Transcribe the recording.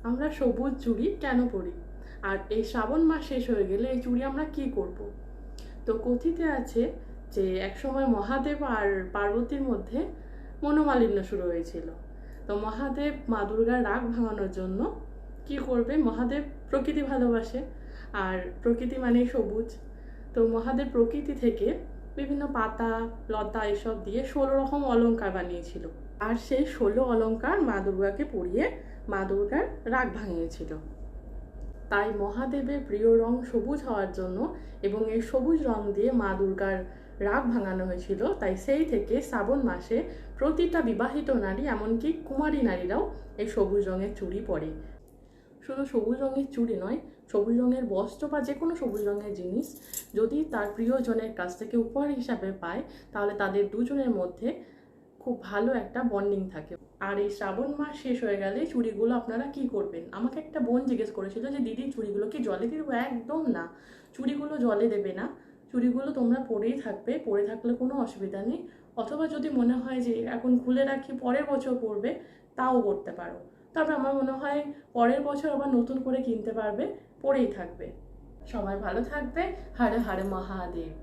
আমরা সবুজ চুড়ি কেন পরি, আর এই শ্রাবণ মাস শেষ হয়ে গেলে এই চুড়ি আমরা কি করব। তো কথিতে আছে যে একসময় মহাদেব আর পার্বতীর মধ্যে মনোমালিন্য শুরু হয়েছিল। তো মহাদেব মা দুর্গার রাগ ভাঙানোর জন্য কি করবে, মহাদেব প্রকৃতি ভালোবাসে, আর প্রকৃতি মানেই সবুজ। তো মহাদেব প্রকৃতি থেকে বিভিন্ন পাতা লতা এসব দিয়ে 16 রকম অলংকার বানিয়েছিল, আর সেই 16 অলংকার মা দুর্গাকে পরিয়ে মা দুর্গার রাগ ভাঙিয়েছিল। তাই মহাদেবের প্রিয় রং সবুজ হওয়ার জন্য এবং এই সবুজ রং দিয়ে মা দুর্গার রাগ ভাঙানো হয়েছিল। তাই সেই থেকে শ্রাবণ মাসে প্রতিটা বিবাহিত নারী, এমনকি কুমারী নারীরাও এই সবুজ রঙের চুড়ি পরে। শুধু সবুজ রঙের চুড়ি নয়, সবুজ রঙের বস্ত্র বা যে কোনো সবুজ রঙের জিনিস যদি তার প্রিয়জনের কাছ থেকে উপহার হিসাবে পায়, তাহলে তাদের দুজনের মধ্যে খুব ভালো একটা বন্ডিং থাকে। আর এই শ্রাবণ মাস শেষ হয়ে গেলে চুড়িগুলো আপনারা কি করবেন? আমাকে একটা বোন জিজ্ঞেস করেছিল যে দিদি চুড়িগুলো কি জলে দিয়ে দেবো? একদম না, চুড়িগুলো জলে দেবে না, চুড়িগুলো তোমরা পরেই থাকবে, পরে থাকলে কোনো অসুবিধা নেই। অথবা যদি মনে হয় যে এখন খুলে রাখি পরের বছর পরবে, তাও করতে পারো। তবে আমার মনে হয় পরের বছর আবার নতুন করে কিনতে পারবে, পরেই থাকবে। সবাই ভালো থাকবে। হরে হরে মহাদেব।